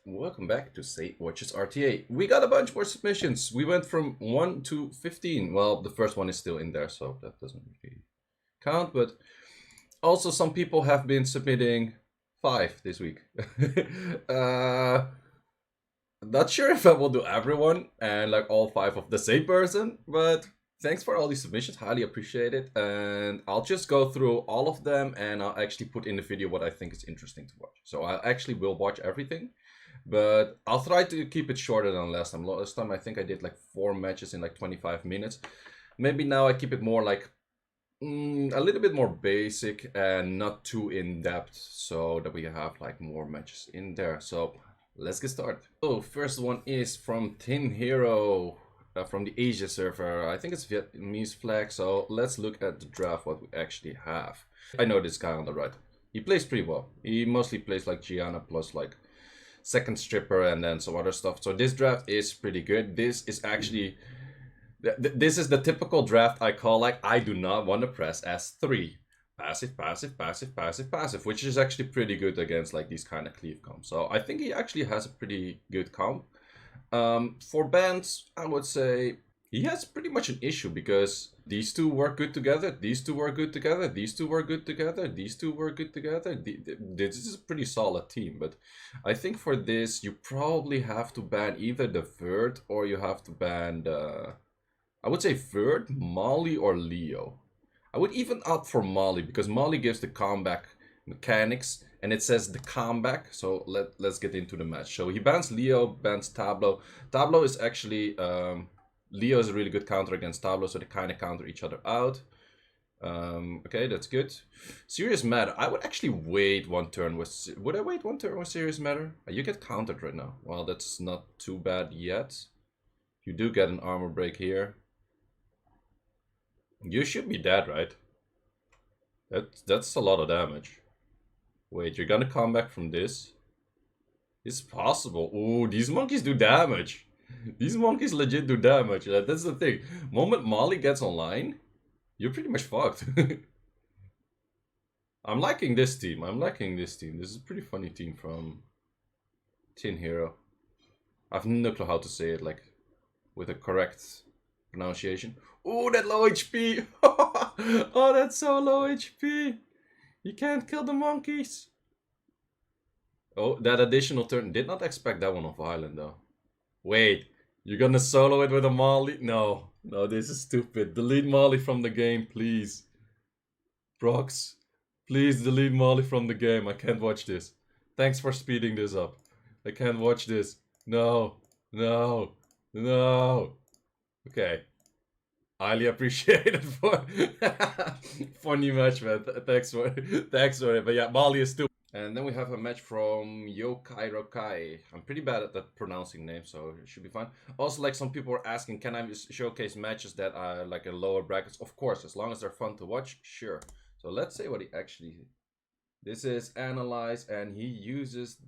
Welcome back to Seii Watches RTA. We got a bunch more submissions. We went from 1 to 15. Well, the first one is still in there, so that doesn't really count. But also some people have been submitting 5 this week. Not sure if I will do everyone and like all 5 of the same person, but thanks for all these submissions. Highly appreciate it. And I'll just go through all of them and I'll actually put in the video what I think is interesting to watch. So I actually will watch everything. But I'll try to keep it shorter than last time. Last time I think I did like 4 matches in like 25 minutes. Maybe now I keep it more like a little bit more basic and not too in-depth, so that we have like more matches in there. So let's get started. So first one is from Tin Hero from the Asia server. I think it's Vietnamese flag. So let's look at the draft, what we actually have. I know this guy on the right. He plays pretty well. He mostly plays like Gianna plus like second stripper and then some other stuff. So this draft is pretty good. This is actually this is the typical draft I call like I do not want to press S3. Passive, passive, passive, passive, passive, which is actually pretty good against like these kind of cleave comps. So I think he actually has a pretty good comp. For bans, I would say he has pretty much an issue because these two work good together, these two work good together, these two work good together, these two work good together. This is a pretty solid team, but I think for this you probably have to ban either the Vert or you have to ban the, I would say Vert, Molly, or Leo. I would even opt for Molly because Molly gives the comeback mechanics and it says the comeback. So let's get into the match. So he bans Leo, bans Tableau. Tableau is actually Leo is a really good counter against Tableau, so they kind of counter each other out. Okay, that's good. Serious Matter. I would actually wait one turn with... Would I wait one turn with Serious Matter? You get countered right now. Well, that's not too bad yet. You do get an armor break here. You should be dead, right? That's a lot of damage. Wait, you're gonna come back from this? It's possible. Ooh, these monkeys do damage. These monkeys legit do damage. That's the thing. Moment Molly gets online, you're pretty much fucked. I'm liking this team. I'm liking this team. This is a pretty funny team from Tin Hero. I have no clue how to say it, like, with a correct pronunciation. Oh, that low HP! Oh, that's so low HP! You can't kill the monkeys! Oh, that additional turn. Did not expect that one off Island, though. Wait, you're gonna solo it with a Molly? No, no, this is stupid. Delete Molly from the game, please. Brox, please delete Molly from the game. I can't watch this. Thanks for speeding this up. I can't watch this. No, no, no. Okay. Highly appreciated for funny match, man. Thanks for it. But yeah, Molly is stupid. And then we have a match from Yokai Rokai. I'm pretty bad at that pronouncing name, so it should be fine. Also, like some people were asking, can I showcase matches that are like in lower brackets? Of course, as long as they're fun to watch, sure. So let's say what he actually... This is Analyze, and he uses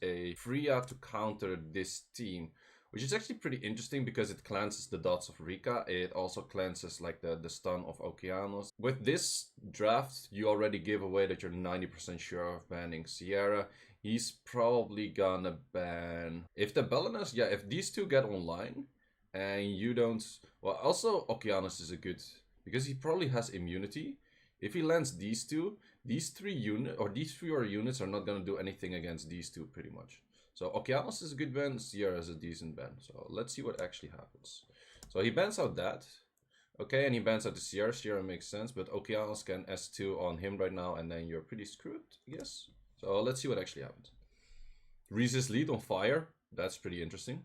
a Freya to counter this team, which is actually pretty interesting because it cleanses the dots of Rika. It also cleanses like the stun of Okeanos. With this draft, you already give away that you're 90% sure of banning Sierra. He's probably gonna ban... If the Belenus, yeah, if these two get online and you don't... Well, also Okeanos is a good... Because he probably has immunity. If he lands these two, these 3 units are not gonna do anything against these two pretty much. So Okeanos is a good ban, Sierra is a decent ban. So let's see what actually happens. So he bans out that. Okay, and he bans out the Sierra. Sierra makes sense, but Okeanos can S2 on him right now, and then you're pretty screwed, I guess. So let's see what actually happens. Resist lead on fire. That's pretty interesting.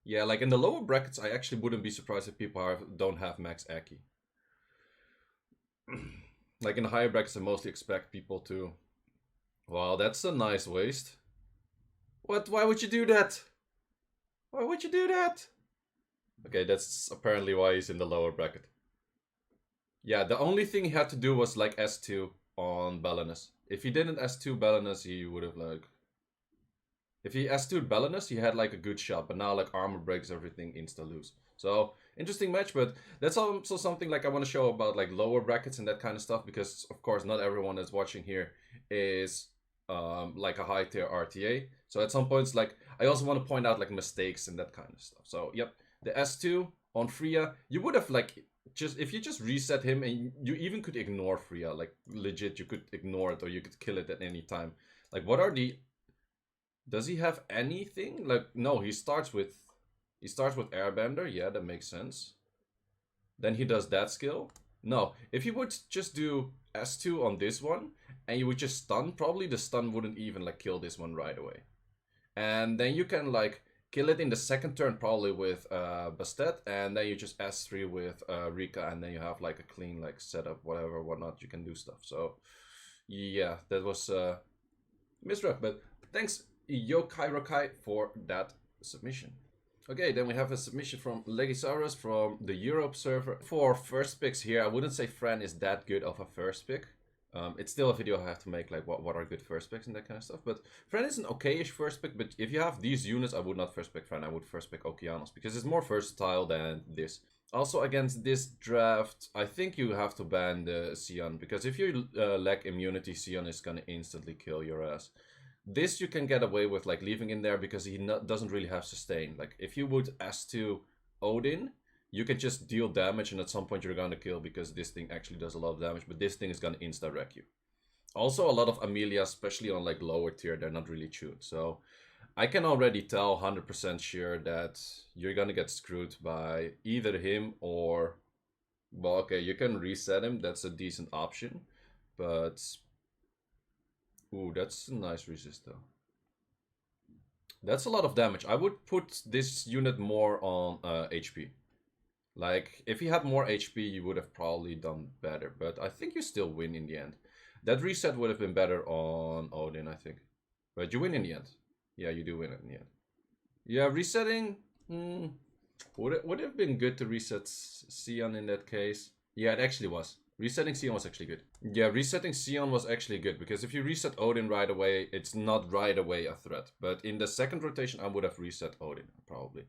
Yeah, like in the lower brackets, I actually wouldn't be surprised if people don't have max Aki. Like in the higher brackets, I mostly expect people to... Wow, that's a nice waste. What? Why would you do that? Why would you do that? Okay, that's apparently why he's in the lower bracket. Yeah, the only thing he had to do was like S2 on Belenus. If he didn't S2 Belenus, he would have like... If he S2'd Belenus, he had like a good shot, but now like armor breaks everything insta-lose. So, interesting match, but that's also something like I want to show about like lower brackets and that kind of stuff, because of course not everyone that's watching here is like a high tier RTA. So at some points, like I also want to point out like mistakes and that kind of stuff. So yep, the S2 on Freya, you would have like just if you just reset him and you even could ignore Freya, like legit, you could ignore it or you could kill it at any time. Like what are the? Does he have anything? Like no, he starts with Airbender. Yeah, that makes sense. Then he does that skill. No, if you would just do S2 on this one and you would just stun, probably the stun wouldn't even like kill this one right away. And then you can like kill it in the second turn probably with Bastet, and then you just S3 with Rika, and then you have like a clean like setup, whatever, whatnot, you can do stuff. So yeah, that was misrep, but thanks Yokai Rokai for that submission. Okay, then we have a submission from Legislators from the Europe server. For first picks here, I wouldn't say Fran is that good of a first pick. It's still a video I have to make, like what are good first picks and that kind of stuff. But Fran is an okay-ish first pick, but if you have these units, I would not first pick Fran, I would first pick Okeanos, because it's more versatile than this. Also, against this draft, I think you have to ban the Sion, because if you lack immunity, Sion is gonna instantly kill your ass. This you can get away with like leaving in there because he doesn't really have sustain. Like if you would S2 Odin, you can just deal damage and at some point you're gonna kill because this thing actually does a lot of damage, but this thing is gonna insta-wreck you. Also a lot of Amelia, especially on like lower tier, they're not really tuned. So I can already tell 100% sure that you're gonna get screwed by either him or... Well, okay, you can reset him, that's a decent option, but... Ooh, that's a nice resist though. That's a lot of damage. I would put this unit more on HP. Like, if he had more HP, you would have probably done better. But I think you still win in the end. That reset would have been better on Odin, I think. But you win in the end. Yeah, you do win in the end. Yeah, resetting... would it have been good to reset Sion in that case? Yeah, it actually was. Resetting Sion was actually good. Yeah, resetting Sion was actually good, because if you reset Odin right away, it's not right away a threat. But in the second rotation, I would have reset Odin, probably.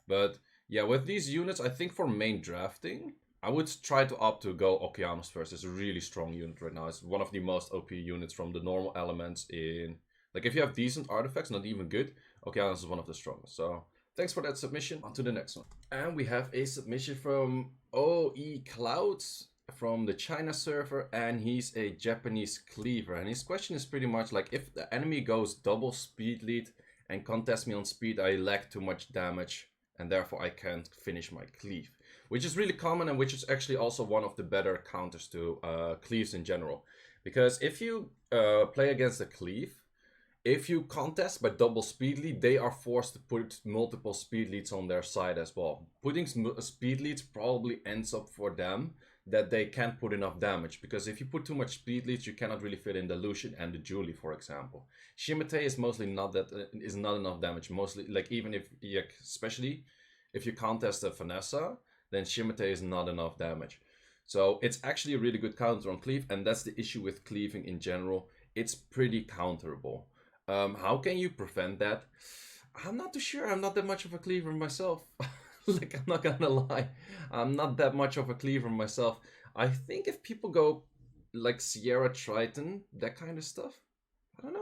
But yeah, with these units, I think for main drafting, I would try to opt to go Okeanos first. It's a really strong unit right now. It's one of the most OP units from the normal elements in... Like, if you have decent artifacts, not even good, Okeanos is one of the strongest. So, thanks for that submission. On to the next one. And we have a submission from OE Clouds from the China server, and he's a Japanese cleaver. And his question is pretty much like, if the enemy goes double speed lead and contests me on speed, I lack too much damage, and therefore I can't finish my cleave. Which is really common, and which is actually also one of the better counters to cleaves in general. Because if you play against a cleave, if you contest by double speed lead, they are forced to put multiple speed leads on their side as well. Putting speed leads probably ends up for them that they can't put enough damage, because if you put too much speed leads, you cannot really fit in the Lucian and the Julie, for example. Shimate is mostly not that is not enough damage. Mostly, like, even if, especially if you contest a Vanessa, then Shimate is not enough damage. So it's actually a really good counter on Cleave, and that's the issue with cleaving in general. It's pretty counterable. How can you prevent that? I'm not too sure. I'm not that much of a cleaver myself. Like, I'm not gonna lie, I'm not that much of a cleaver myself. I think if people go like Sierra Triton, that kind of stuff, I don't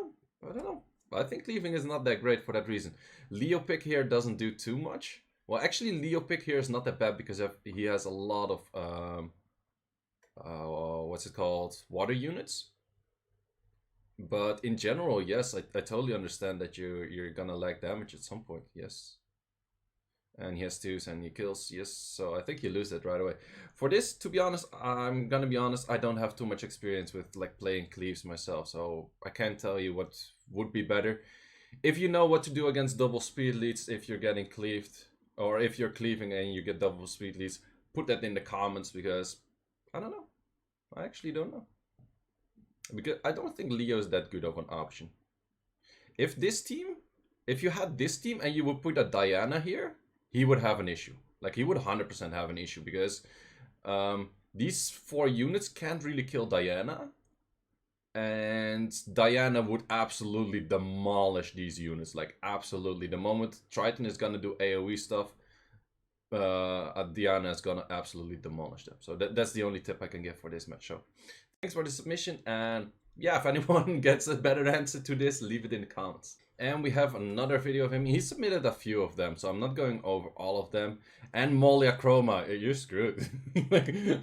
know. I think cleaving is not that great for that reason. Leo pick here doesn't do too much. Well, actually, Leo pick here is not that bad because he has a lot of what's it called, water units. But in general, yes, I totally understand that you're gonna lack damage at some point. Yes. And he has twos and he kills, yes, so I think you lose that right away. For this, to be honest, I'm gonna be honest, I don't have too much experience with like playing cleaves myself, so I can't tell you what would be better. If you know what to do against double speed leads, if you're getting cleaved, or if you're cleaving and you get double speed leads, put that in the comments, because I don't know. I actually don't know. Because I don't think Leo is that good of an option. If you had this team and you would put a Diana here, he would have an issue. Like, he would 100% have an issue, because these 4 units can't really kill Diana. And Diana would absolutely demolish these units. Like, absolutely. The moment Triton is gonna do AoE stuff, Diana is gonna absolutely demolish them. So that's the only tip I can give for this match. So thanks for the submission, and yeah, if anyone gets a better answer to this, leave it in the comments. And we have another video of him. He submitted a few of them, so I'm not going over all of them. And Molia Chroma, you're screwed.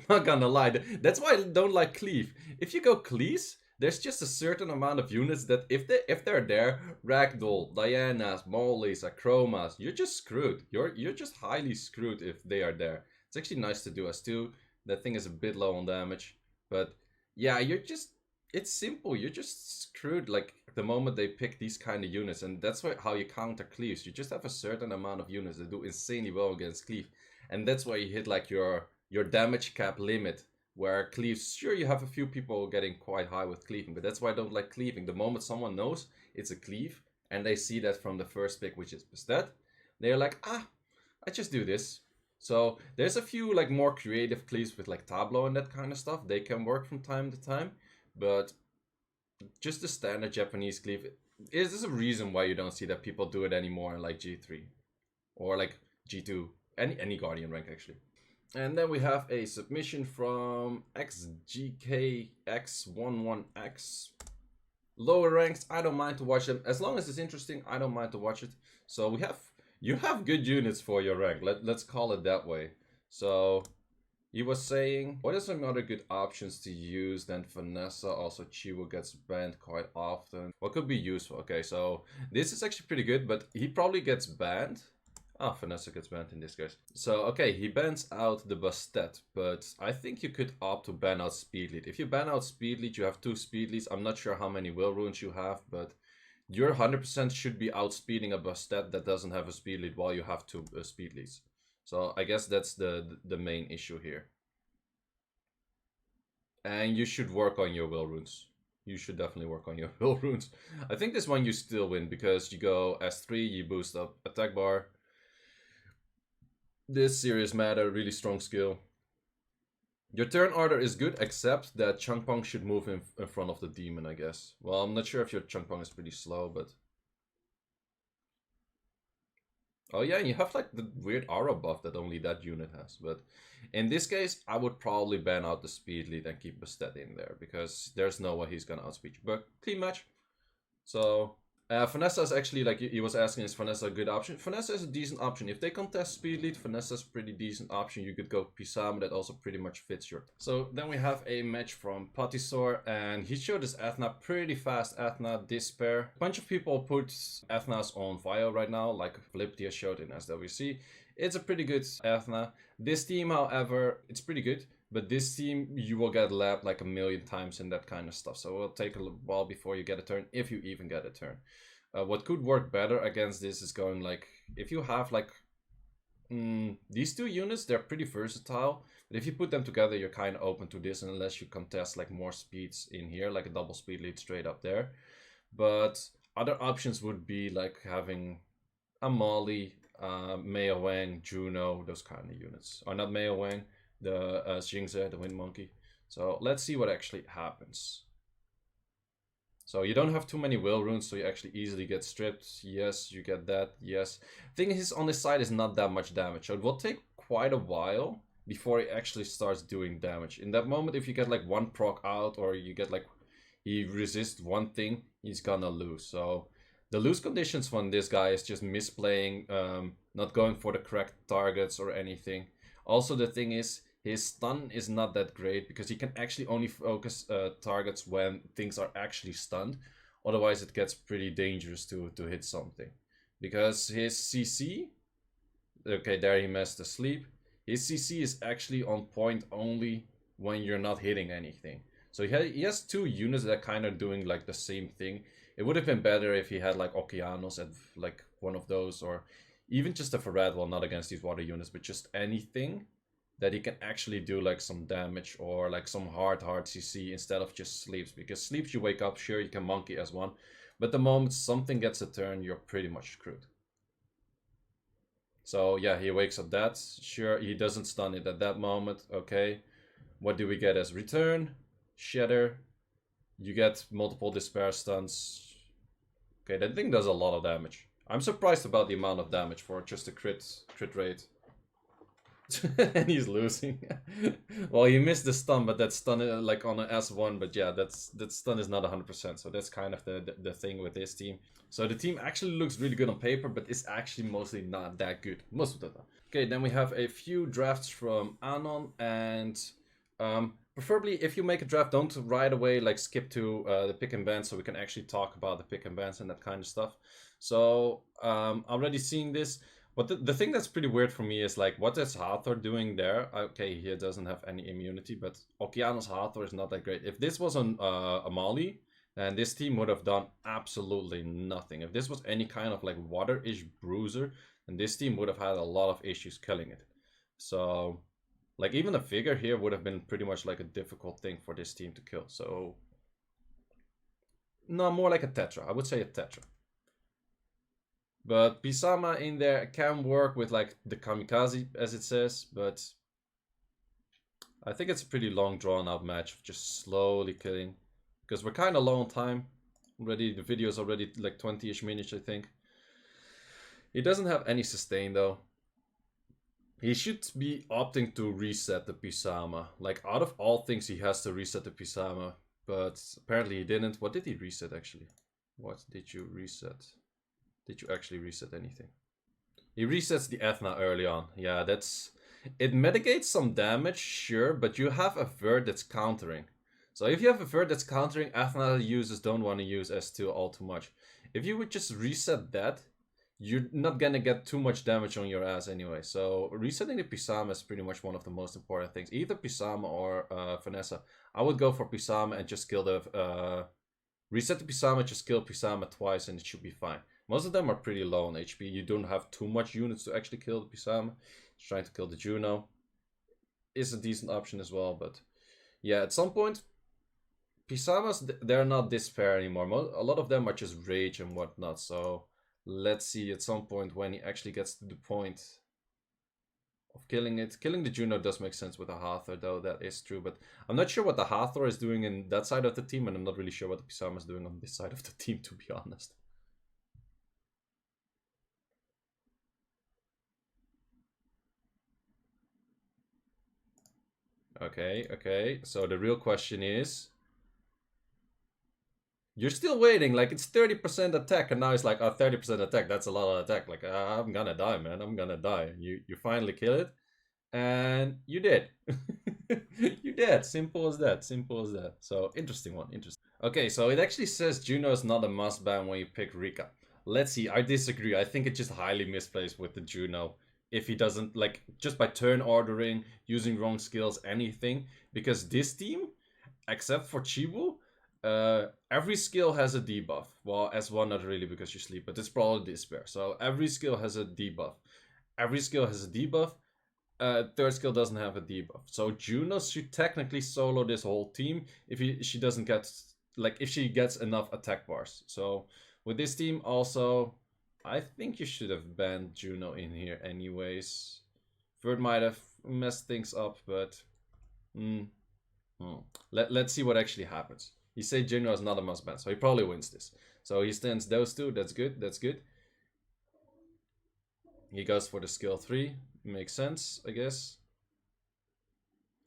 Not gonna lie. That's why I don't like Cleave. If you go Cleaves, there's just a certain amount of units that if they're there, Ragdoll, Dianas, Mollies, Chromas, you're just screwed. You're just highly screwed if they are there. It's actually nice to do S2. That thing is a bit low on damage, but yeah, it's simple. You're just screwed like the moment they pick these kind of units, and that's how you counter Cleaves. You just have a certain amount of units that do insanely well against Cleave, and that's why you hit like your damage cap limit. Where Cleaves, sure, you have a few people getting quite high with cleaving, but that's why I don't like cleaving. The moment someone knows it's a cleave, and they see that from the first pick, which is Bastet, they're like, ah, I just do this. So there's a few like more creative cleaves with like Tableau and that kind of stuff. They can work from time to time, but just the standard Japanese cleave is a reason why you don't see that people do it anymore in like G3 or like G2, any Guardian rank actually. And then we have a submission from xxKX11X. Lower ranks, I don't mind to watch them. As long as it's interesting, I don't mind to watch it. So you have good units for your rank. Let's call it that way. So he was saying, what are some other good options to use than Vanessa? Also, Chiwo gets banned quite often. What could be useful? Okay, so this is actually pretty good, but he probably gets banned. Ah, Vanessa gets banned in this case. So, okay, he bans out the Bastet, but I think you could opt to ban out Speed Lead. If you ban out Speed Lead, you have 2 Speed Leads. I'm not sure how many Will Runes you have, but you're 100% should be outspeeding a Bastet that doesn't have a Speed Lead while you have 2 Speed Leads. So, I guess that's the main issue here. And you should work on your Will Runes. You should definitely work on your Will Runes. I think this one you still win because you go S3, you boost up attack bar. This serious matter, really strong skill. Your turn order is good, except that Changpong should move in front of the demon, I guess. Well, I'm not sure if your Changpong is pretty slow, but... Oh yeah, you have like the weird aura buff that only that unit has. But in this case, I would probably ban out the speed lead and keep Bastet in there, because there's no way he's gonna outspeed you. But clean match. So... Vanessa is actually, like he was asking, is Vanessa a good option? Vanessa is a decent option. If they contest speed lead, Vanessa is a pretty decent option. You could go Pisama, that also pretty much fits your... So then we have a match from Pottysore, and he showed his Athena pretty fast. Athena Despair. A bunch of people put Athenas on fire right now, like Fliptia showed in SWC. It's a pretty good Athena. This team, however, it's pretty good. But this team, you will get lapped like a million times and that kind of stuff. So it'll take a while before you get a turn, if you even get a turn. What could work better against this is going like, if you have like these 2 units, they're pretty versatile. But if you put them together, you're kind of open to this unless you contest like more speeds in here, like a double speed lead straight up there. But other options would be like having a Molly, Mei Wang, Juno, those kind of units. Or not Mei Wang. The Xingze, the Wind Monkey. So let's see what actually happens. So you don't have too many Will Runes, so you actually easily get stripped. Yes, you get that. Yes. Thing is, on this side is not that much damage. So it will take quite a while before he actually starts doing damage. In that moment, if you get like 1 proc out, or you get like, he resists 1 thing, he's gonna lose. So the lose conditions from this guy is just misplaying, not going for the correct targets or anything. Also, the thing is, his stun is not that great because he can actually only focus targets when things are actually stunned. Otherwise, it gets pretty dangerous to hit something. Because his CC... Okay, there he messed asleep. His CC is actually on point only when you're not hitting anything. So he has 2 units that are kind of doing like the same thing. It would have been better if he had like Okeanos at like one of those, or even just a Farad, well, not against these water units, but just anything that he can actually do like some damage or like some hard CC instead of just sleeps. Because sleeps, you wake up, sure, you can monkey as one, but the moment something gets a turn, you're pretty much screwed. So yeah, he wakes up that, sure, he doesn't stun it at that moment, okay. What do we get as return? Shatter. You get multiple despair stuns. Okay, that thing does a lot of damage. I'm surprised about the amount of damage for just a crit rate. And he's losing. Well, he missed the stun, but that stun like on an S1. But yeah, that stun is not 100%. So that's kind of the thing with this team. So the team actually looks really good on paper, but it's actually mostly not that good most of the time. Okay, then we have a few drafts from Anan, and preferably if you make a draft, don't right away like skip to the pick and ban, so we can actually talk about the pick and bans and that kind of stuff. So already seeing this. But the thing that's pretty weird for me is like, what is Hathor doing there? Okay, he doesn't have any immunity, but Okeanos Hathor is not that great. If this was on Amali, then this team would have done absolutely nothing. If this was any kind of like water-ish bruiser, then this team would have had a lot of issues killing it. So, like even a figure here would have been pretty much like a difficult thing for this team to kill. So, no, more like a Tetra. I would say a Tetra. But Pisama in there can work with like the Kamikaze, as it says, but I think it's a pretty long drawn out match of just slowly killing. Because we're kind of low on time. Already, the video is already like 20-ish minutes, I think. He doesn't have any sustain though. He should be opting to reset the Pisama. Like out of all things, he has to reset the Pisama. But apparently he didn't. What did he reset actually? What did you reset? Did you actually reset anything? He resets the Ethna early on. Yeah, that's... It mitigates some damage, sure, but you have a Vert that's countering. So if you have a Vert that's countering, Ethna users don't want to use S2 all too much. If you would just reset that, you're not gonna get too much damage on your ass anyway. So resetting the Pisama is pretty much one of the most important things. Either Pisama or Vanessa. I would go for Pisama and just kill the... reset the Pisama, just kill Pisama twice and it should be fine. Most of them are pretty low on HP. You don't have too much units to actually kill the Pisama. Just trying to kill the Juno is a decent option as well. But yeah, at some point, Pisamas, they're not this fair anymore. A lot of them are just rage and whatnot. So let's see at some point when he actually gets to the point of killing it. Killing the Juno does make sense with the Hathor though, that is true. But I'm not sure what the Hathor is doing in that side of the team. And I'm not really sure what the Pisama is doing on this side of the team, to be honest. Okay. So the real question is... You're still waiting, like it's 30% attack, and now it's like, 30% attack, that's a lot of attack. Like, I'm gonna die, man, I'm gonna die. You finally kill it, and you did. You did, simple as that, simple as that. So, interesting one, interesting. Okay, so it actually says Juno is not a must ban when you pick Rika. Let's see, I disagree. I think it's just highly misplaced with the Juno. If he doesn't, like, just by turn ordering, using wrong skills, anything. Because this team, except for Chibu, every skill has a debuff. Well, S1 not really because you sleep, but it's probably Despair. So every skill has a debuff. Every skill has a debuff. Third skill doesn't have a debuff. So Juno should technically solo this whole team if she doesn't get, like, if she gets enough attack bars. So with this team also, I think you should have banned Juno in here anyways. Vert might have messed things up, but let's see what actually happens. He said Juno is not a must ban, so he probably wins this. So he stands those two, that's good, that's good. He goes for the skill 3, makes sense, I guess.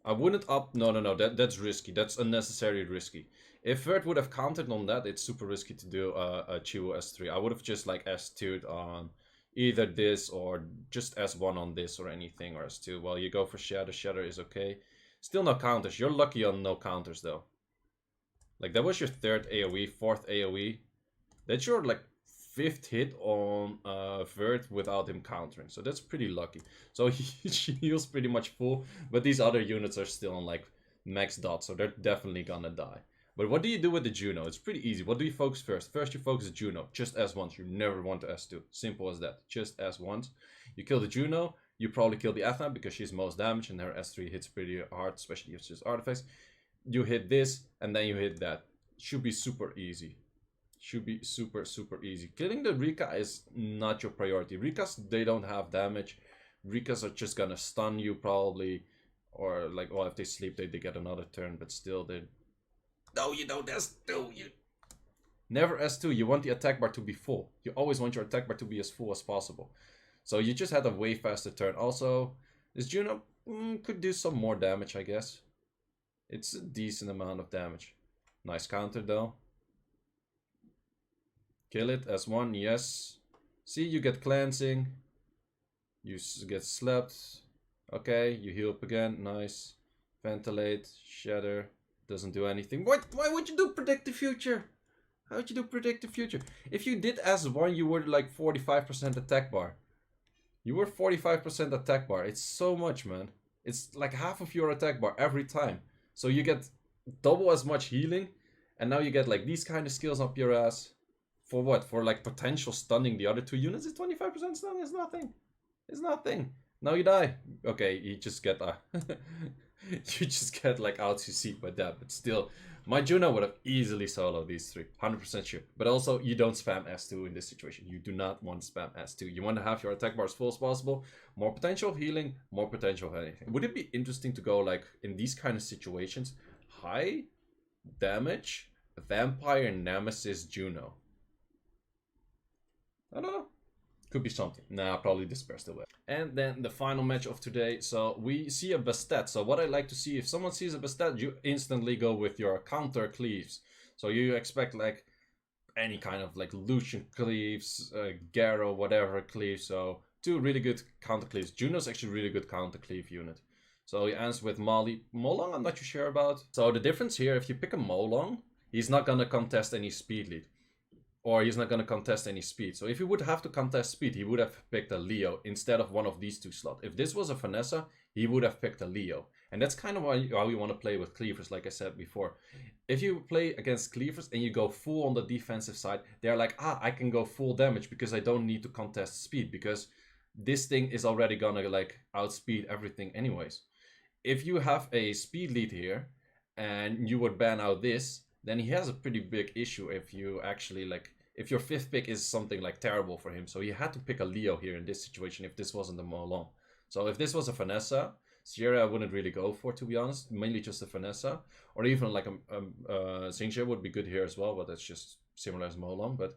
I wouldn't up, no, that's risky, that's unnecessarily risky. If Vert would have counted on that, it's super risky to do a Chiwu S3. I would have just like S2'd on either this or just S1 on this or anything, or S2. Well, you go for Shatter, Shatter is okay. Still no counters, you're lucky on no counters though. Like, that was your 3rd AoE, 4th AoE. That's your, like, 5th hit on Vert without him countering. So that's pretty lucky. So she heals pretty much full. But these other units are still on, like, max dot. So they're definitely gonna die. But what do you do with the Juno? It's pretty easy. What do you focus first? First you focus the Juno. Just S1. You never want to S2. Simple as that. Just S1. You kill the Juno. You probably kill the Ethna because she's most damage. And her S3 hits pretty hard. Especially if it's just artifacts. You hit this, and then you hit that. Should be super easy. Should be super easy. Killing the Rika is not your priority. Rikas, they don't have damage. Rikas are just gonna stun you probably. Or like, well, if they sleep, they get another turn, but still they... No, you don't S2. You never S2. You want the attack bar to be full. You always want your attack bar to be as full as possible. So you just had a way faster turn. Also, This Juno could do some more damage, I guess. It's a decent amount of damage. Nice counter though. Kill it as one, yes. See, you get cleansing. You get slapped. Okay, you heal up again, nice. Ventilate, shatter, doesn't do anything. What? Why would you do predict the future? How would you do predict the future? If you did as one, you were like 45% attack bar. You were 45% attack bar. It's so much, man. It's like half of your attack bar every time. So you get double as much healing, and now you get like these kind of skills up your ass. For what? For like potential stunning the other two units? It's 25% stun. It's nothing. It's nothing. Now you die. Okay, you just get you just get like out CC by that, but still, my Juno would have easily soloed these three, 100% sure. But also, you don't spam S2 in this situation. You do not want to spam S2. You want to have your attack bar as full as possible. More potential healing, more potential of anything. Would it be interesting to go like in these kind of situations, high damage, Vampire Nemesis Juno? I don't know. Could be something. Nah, probably Despair still will. And then the final match of today. So we see a Bastet. So what I like to see, if someone sees a Bastet, you instantly go with your counter cleaves. So you expect like any kind of like Lucian cleaves, Garo, whatever cleave. So two really good counter cleaves. Juno's actually really good counter cleave unit. So he ends with Molly. Molong, I'm not too sure about. So the difference here, if you pick a Molong, he's not gonna contest any speed lead. Or he's not going to contest any speed. So if he would have to contest speed, he would have picked a Leo instead of one of these two slots. If this was a Vanessa, he would have picked a Leo. And that's kind of how you want to play with cleavers, like I said before. If you play against cleavers and you go full on the defensive side, they're like, I can go full damage because I don't need to contest speed. Because this thing is already going to like outspeed everything anyways. If you have a speed lead here and you would ban out this, then he has a pretty big issue if you actually like... If your fifth pick is something like terrible for him. So he had to pick a Leo here in this situation if this wasn't a Molong. So if this was a Vanessa, Sierra I wouldn't really go for, to be honest. Mainly just a Vanessa. Or even like a Xingxia would be good here as well, but that's just similar as Molong. But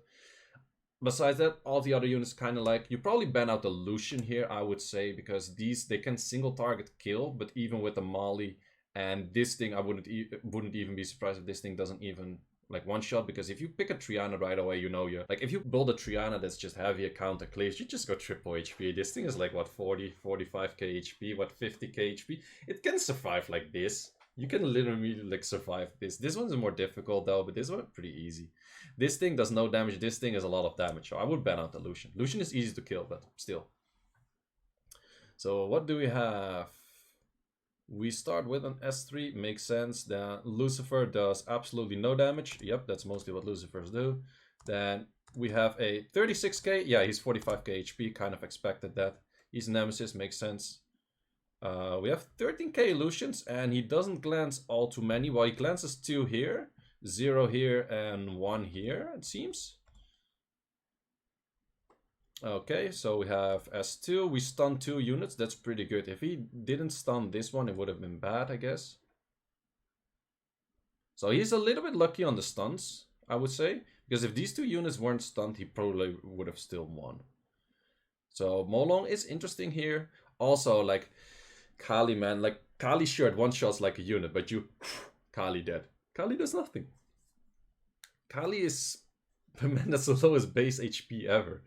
besides that, all the other units kind of like... You probably ban out the Lucian here, I would say, because these, they can single target kill, but even with the Molly and this thing, I wouldn't even be surprised if this thing doesn't even... like one shot, because if you pick a Triana right away, you know you're like, if you build a Triana that's just heavy a counter cleaves, you just go triple HP. This thing is like what, 45k HP, what, 50k HP. It can survive like this. You can literally like survive this. This one's more difficult though, but this one pretty easy. This thing does no damage. This thing is a lot of damage. So I would ban out the Lucian. Lucian is easy to kill, but still. So what do we have? We start with an S3, makes sense. Then Lucifer does absolutely no damage. Yep, that's mostly what Lucifers do. Then we have a 36k. Yeah, he's 45k HP, kind of expected that. He's Nemesis, makes sense. We have 13k Lucians, and he doesn't glance all too many. Well, he glances 2 here, 0 here, and 1 here, it seems. Okay, so we have S2, we stun 2 units, that's pretty good. If he didn't stun this one, it would have been bad, I guess. So he's a little bit lucky on the stuns, I would say. Because if these 2 units weren't stunned, he probably would have still won. So Molong is interesting here. Also, like, Kali, man, like, Kali sure one-shots like a unit, but you... Kali dead. Kali does nothing. Kali is the man that's the lowest base HP ever.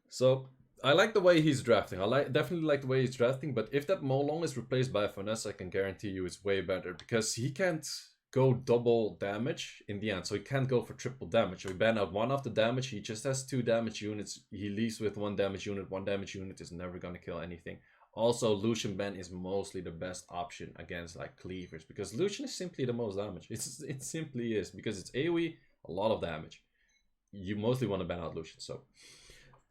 So, I like the way he's drafting. Definitely like the way he's drafting, but if that Molong is replaced by a Finesse, I can guarantee you it's way better, because he can't go double damage in the end, so he can't go for triple damage. So we ban out 1 of the damage, he just has 2 damage units, he leaves with 1 damage unit. 1 damage unit is never gonna kill anything. Also, Lucian ban is mostly the best option against like cleavers, because Lucian is simply the most damage. It simply is, because it's AoE, a lot of damage. You mostly want to ban out Lucian, so...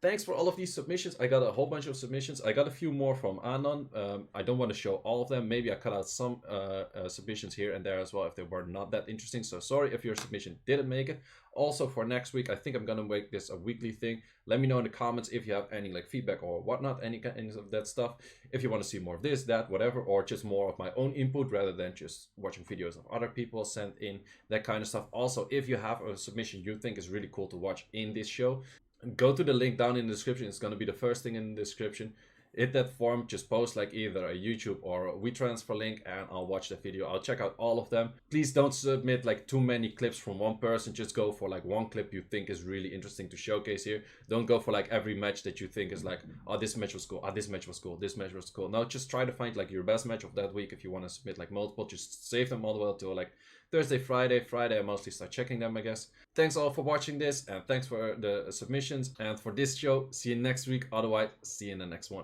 Thanks for all of these submissions. I got a whole bunch of submissions. I got a few more from Anan. I don't want to show all of them. Maybe I cut out some submissions here and there as well if they were not that interesting. So sorry if your submission didn't make it. Also for next week, I think I'm going to make this a weekly thing. Let me know in the comments if you have any like feedback or whatnot, any of that stuff. If you want to see more of this, that, whatever, or just more of my own input rather than just watching videos of other people sent in, that kind of stuff. Also, if you have a submission you think is really cool to watch in this show, go to the link down in the description. It's going to be the first thing in the description. hit that form, just post like either a YouTube or a WeTransfer link, and I'll watch the video. I'll check out all of them. Please don't submit like too many clips from one person. Just go for like one clip you think is really interesting to showcase here. Don't go for like every match that you think is like, oh, this match was cool, oh, this match was cool, this match was cool. No, just try to find like your best match of that week. If you want to submit like multiple, just save them all the way till like Thursday, Friday. I mostly start checking them, I guess. Thanks all for watching this, and thanks for the submissions and for this show. See you next week. Otherwise, see you in the next one.